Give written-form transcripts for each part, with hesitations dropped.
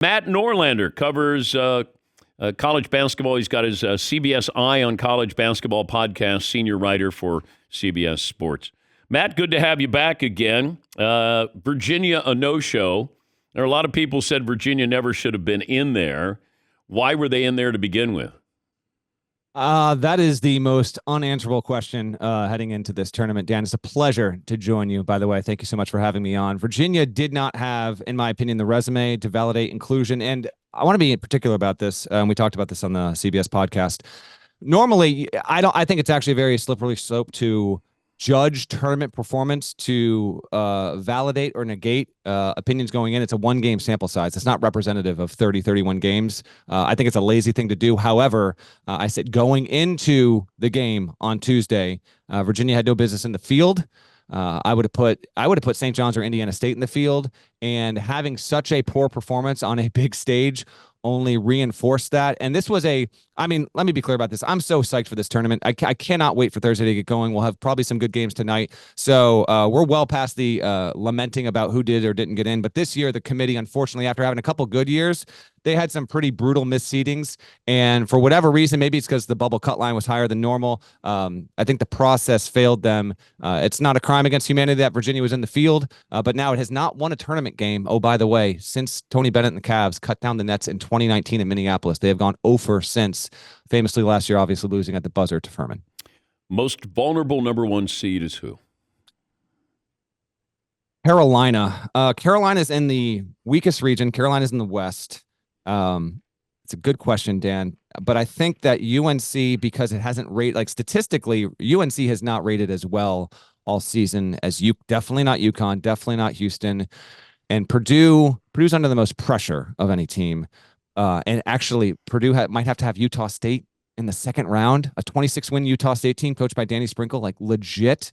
Matt Norlander covers college basketball. He's got his CBS Eye on College Basketball podcast, senior writer for CBS Sports. Matt, good to have you back again. Virginia, a no-show. There are a lot of people said Virginia never should have been in there. Why were they in there to begin with? That is the most unanswerable question heading into this tournament. Dan, it's a pleasure to join you. By the way, thank you so much for having me on. Virginia did not have, in my opinion, the resume to validate inclusion. And I want to be particular about this. We talked about this on the CBS podcast. Normally, I think it's actually a very slippery slope to judge tournament performance to validate or negate opinions going in. It's a one-game sample size. It's not representative of 30, 31 games. I think it's a lazy thing to do. However, I said going into the game on Tuesday, Virginia had no business in the field. I would have put St. John's or Indiana State in the field, and having such a poor performance on a big stage only reinforced that. And this was let me be clear about this. I'm so psyched for this tournament. I cannot wait for Thursday to get going. We'll have probably some good games tonight. So we're well past the lamenting about who did or didn't get in. But this year, the committee, unfortunately, after having a couple good years, they had some pretty brutal misseedings. And for whatever reason, maybe it's because the bubble cut line was higher than normal. I think the process failed them. It's not a crime against humanity that Virginia was in the field, but now it has not won a tournament game. Oh, by the way, since Tony Bennett and the Cavs cut down the nets in 2019 in Minneapolis, they have gone 0 since, famously last year, obviously losing at the buzzer to Furman. Most vulnerable number one seed is who? Carolina. Carolina's in the weakest region. Carolina's in the West. It's a good question, Dan, but I think that UNC, because it hasn't rated, like statistically, UNC has not rated as well all season as definitely not UConn, definitely not Houston, and Purdue's under the most pressure of any team. And actually, Purdue might have to have Utah State in the second round, a 26-win Utah State team coached by Danny Sprinkle, like legit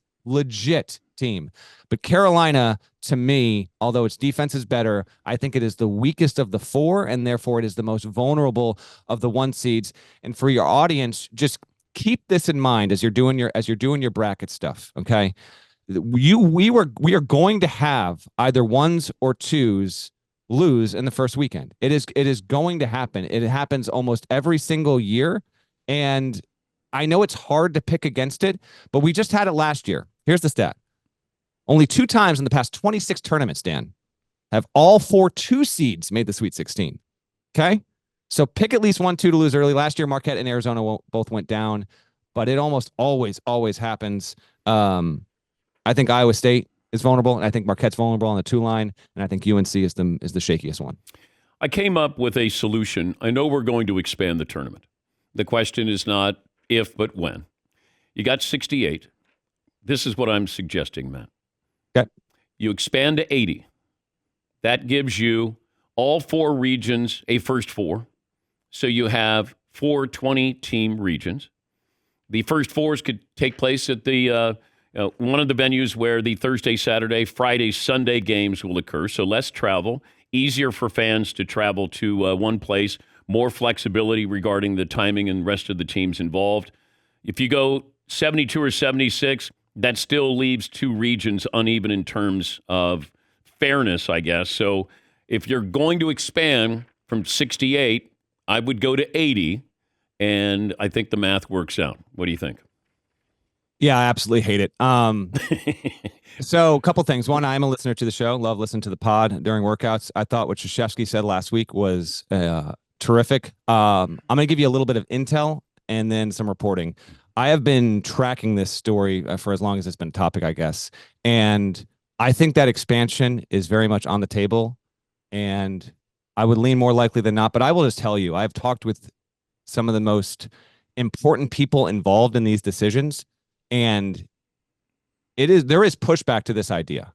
team. But Carolina, to me, although its defense is better, I think it is the weakest of the four, and therefore it is the most vulnerable of the one seeds. And for your audience, just keep this in mind as you're doing your bracket stuff. Okay, we are going to have either ones or twos lose in the first weekend. It is going to happen. It happens almost every single year, and I know it's hard to pick against it, but we just had it last year. Here's the stat. Only 2 times in the past 26 tournaments, Dan, have all 4 2 seeds made the Sweet 16. Okay? So pick at least 1-2 to lose early. Last year, Marquette and Arizona both went down, but it almost always happens. I think Iowa State is vulnerable, and I think Marquette's vulnerable on the 2 line, and I think UNC is the shakiest one. I came up with a solution. I know we're going to expand the tournament. The question is not if, but when. You got 68. This is what I'm suggesting, Matt. Okay. You expand to 80. That gives you all 4 regions a first 4. So you have 4 20-team regions. The first 4s could take place at the one of the venues where the Thursday, Saturday, Friday, Sunday games will occur. So less travel, easier for fans to travel to one place, more flexibility regarding the timing and rest of the teams involved. If you go 72 or 76, that still leaves 2 regions uneven in terms of fairness, I guess. So if you're going to expand from 68, I would go to 80, and I think the math works out. What do you think? Yeah, I absolutely hate it. So a couple things. One, I'm a listener to the show. Love listening to the pod during workouts. I thought what Krzyzewski said last week was terrific. I'm going to give you a little bit of intel and then some reporting. I have been tracking this story for as long as it's been a topic, I guess. And I think that expansion is very much on the table. And I would lean more likely than not. But I will just tell you, I've talked with some of the most important people involved in these decisions. And there is pushback to this idea.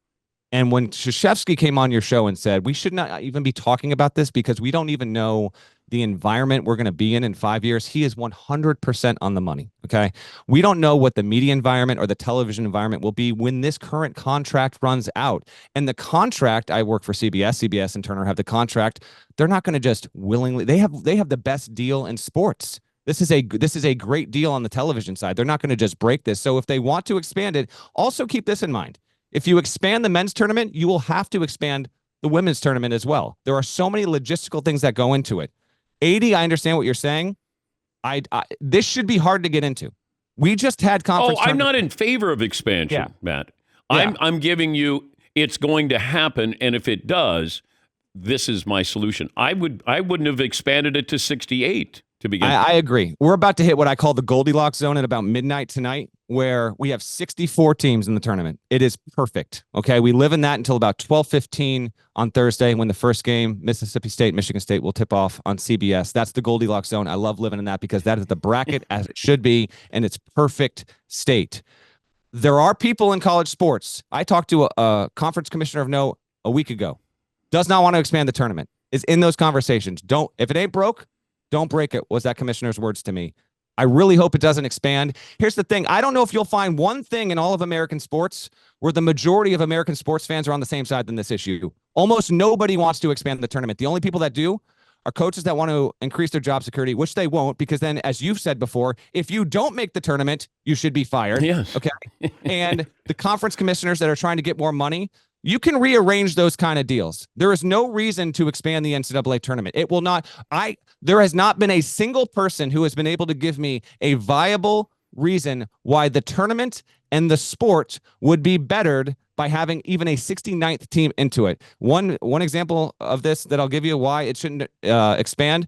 And when Krzyzewski came on your show and said, we should not even be talking about this because we don't even know the environment we're going to be in 5 years, he is 100% on the money. Okay. We don't know what the media environment or the television environment will be when this current contract runs out. And the contract, I work for CBS and Turner have the contract. They're not going to just willingly, they have the best deal in sports. This is a great deal on the television side. They're not going to just break this. So if they want to expand it, also keep this in mind. If you expand the men's tournament, you will have to expand the women's tournament as well. There are so many logistical things that go into it. 80, I understand what you're saying. This should be hard to get into. We just had conference. I'm not in favor of expansion, Matt. I'm giving you it's going to happen, and if it does, this is my solution. I wouldn't have expanded it to 68 to begin. I agree. We're about to hit what I call the Goldilocks zone at about midnight tonight, where we have 64 teams in the tournament. It is perfect. Okay, we live in that until about 12:15 on Thursday, when the first game, Mississippi State, Michigan State, will tip off on CBS. That's the Goldilocks zone. I love living in that because that is the bracket as it should be, and it's perfect state. There are people in college sports. I talked to a conference commissioner of note a week ago. Does not want to expand the tournament. Is in those conversations. If it ain't broke, don't break it, was that commissioner's words to me. I really hope it doesn't expand. Here's the thing. I don't know if you'll find one thing in all of American sports where the majority of American sports fans are on the same side than this issue. Almost nobody wants to expand the tournament. The only people that do are coaches that want to increase their job security, which they won't, because then, as you've said before, if you don't make the tournament, you should be fired. Yes. Okay. And the conference commissioners that are trying to get more money, you can rearrange those kind of deals. There is no reason to expand the NCAA tournament. It will not. There has not been a single person who has been able to give me a viable reason why the tournament and the sport would be bettered by having even a 69th team into it. One example of this that I'll give you why it shouldn't expand.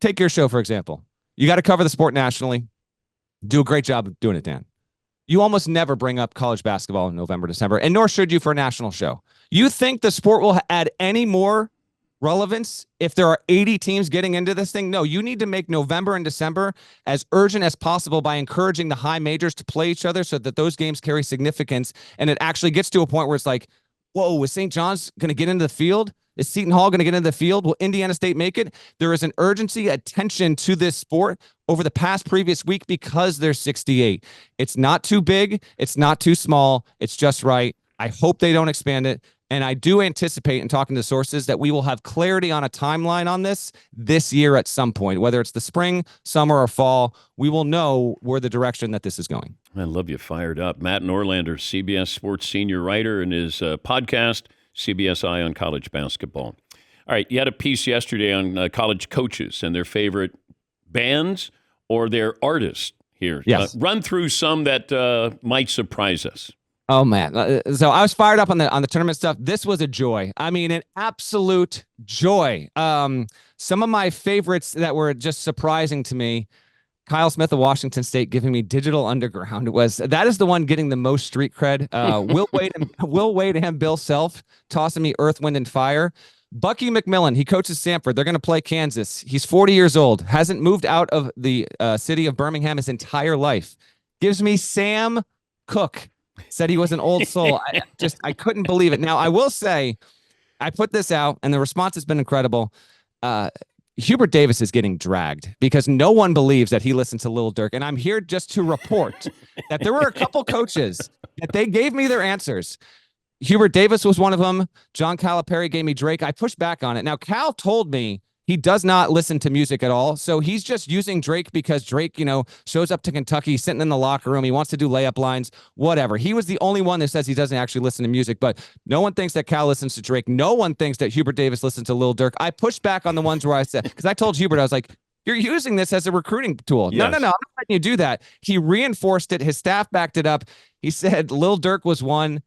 Take your show, for example. You got to cover the sport nationally. Do a great job of doing it, Dan. You almost never bring up college basketball in November, December, and nor should you for a national show. You think the sport will add any more relevance if there are 80 teams getting into this thing? No, you need to make November and December as urgent as possible by encouraging the high majors to play each other so that those games carry significance, and it actually gets to a point where it's like, whoa, is St. John's going to get into the field? Is Seton Hall going to get into the field? Will Indiana State make it? There is an urgency, attention to this sport over the previous week because there's 68. It's not too big. It's not too small. It's just right. I hope they don't expand it. And I do anticipate, in talking to sources, that we will have clarity on a timeline on this year at some point, whether it's the spring, summer, or fall. We will know where the direction that this is going. I love you fired up. Matt Norlander, CBS Sports senior writer, and his podcast, CBS Eye on College Basketball. All right, you had a piece yesterday on college coaches and their favorite bands or their artists here. Yes. Run through some that might surprise us. Oh, man. So I was fired up on the tournament stuff. This was a joy. I mean, an absolute joy. Some of my favorites that were just surprising to me, Kyle Smith of Washington State giving me Digital Underground that is the one getting the most street cred. Will Wade and Bill Self tossing me Earth, Wind, and Fire. Bucky McMillan, he coaches Samford. They're going to play Kansas. He's 40 years old, hasn't moved out of the city of Birmingham his entire life. Gives me Sam Cooke. Said he was an old soul. I couldn't believe it. Now, I will say, I put this out, and the response has been incredible. Hubert Davis is getting dragged because no one believes that he listened to Lil Durk. And I'm here just to report that there were a couple coaches that they gave me their answers. Hubert Davis was one of them. John Calipari gave me Drake. I pushed back on it. Now, Cal told me he does not listen to music at all. So he's just using Drake because Drake, shows up to Kentucky, sitting in the locker room. He wants to do layup lines, whatever. He was the only one that says he doesn't actually listen to music, but no one thinks that Cal listens to Drake. No one thinks that Hubert Davis listens to Lil Durk. I pushed back on the ones where I said, because I told Hubert, I was like, you're using this as a recruiting tool. Yes. No, I'm not letting you do that. He reinforced it. His staff backed it up. He said Lil Durk was one,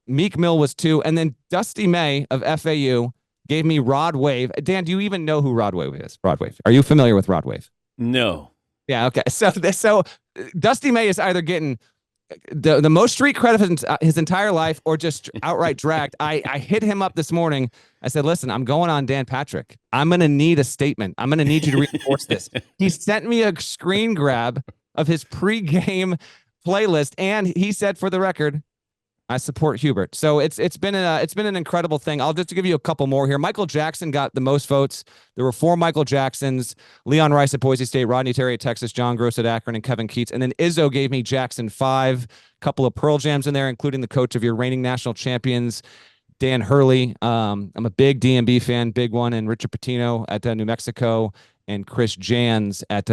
Meek Mill was two, and then Dusty May of FAU gave me Rod Wave. Dan, do you even know who Rod Wave is? Rod Wave. Are you familiar with Rod Wave? No. Yeah. Okay. So Dusty May is either getting the most street credit of his entire life or just outright dragged. I hit him up this morning. I said, listen, I'm going on Dan Patrick. I'm going to need a statement. I'm going to need you to reinforce this. He sent me a screen grab of his pregame playlist. And he said, for the record, I support Hubert. So it's been an incredible thing. I'll just give you a couple more here. Michael Jackson got the most votes. There were 4 Michael Jacksons: Leon Rice at Boise State, Rodney Terry at Texas, John Gross at Akron, and Kevin Keats. And then Izzo gave me Jackson 5. Couple of Pearl Jams in there, including the coach of your reigning national champions, Dan Hurley. I'm a big DMB fan, big one, and Richard Pitino at New Mexico. and Chris Jans at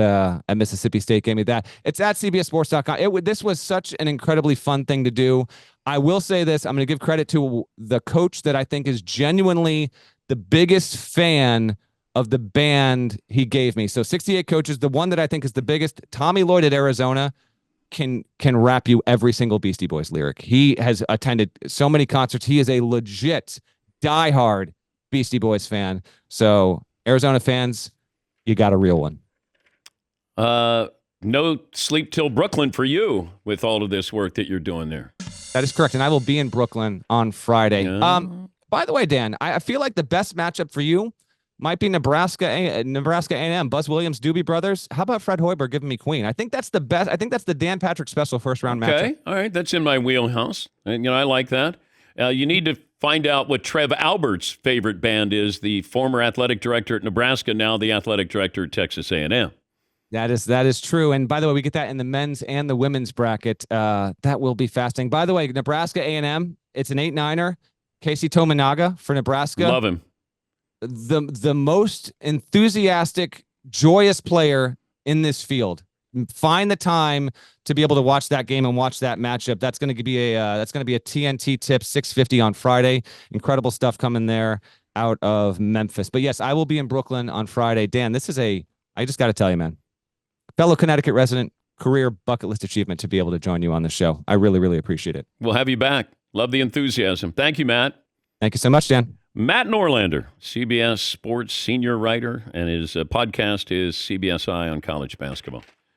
Mississippi State gave me that. It's at CBSSports.com. This was such an incredibly fun thing to do. I will say this. I'm going to give credit to the coach that I think is genuinely the biggest fan of the band he gave me. So 68 coaches, the one that I think is the biggest, Tommy Lloyd at Arizona, can rap you every single Beastie Boys lyric. He has attended so many concerts. He is a legit diehard Beastie Boys fan. So Arizona fans, you got a real one. No sleep till Brooklyn for you with all of this work that you're doing there. That is correct. And I will be in Brooklyn on Friday. By the way, Dan, I feel like the best matchup for you might be Nebraska A&M. Buzz Williams, Doobie Brothers. How about Fred Hoiberg giving me Queen? I think that's the best. I think that's the Dan Patrick special first round matchup. Okay, all right, that's in my wheelhouse. And I like that. You need to find out what Trev Albert's favorite band is. The former athletic director at Nebraska, now the athletic director at Texas A&M. That is true. And by the way, we get that in the men's and the women's bracket. That will be fascinating. By the way, Nebraska A&M. It's an 8-9er. Casey Tominaga for Nebraska. Love him. The most enthusiastic, joyous player in this field. Find the time to be able to watch that game and watch that matchup. That's going to be a TNT tip 6:50 on Friday. Incredible stuff coming there out of Memphis. But yes, I will be in Brooklyn on Friday. Dan, I just got to tell you, man, fellow Connecticut resident, career bucket list achievement to be able to join you on the show. I really, really appreciate it. We'll have you back. Love the enthusiasm. Thank you, Matt. Thank you so much, Dan. Matt Norlander, CBS Sports senior writer, and his podcast is CBS Eye on College Basketball.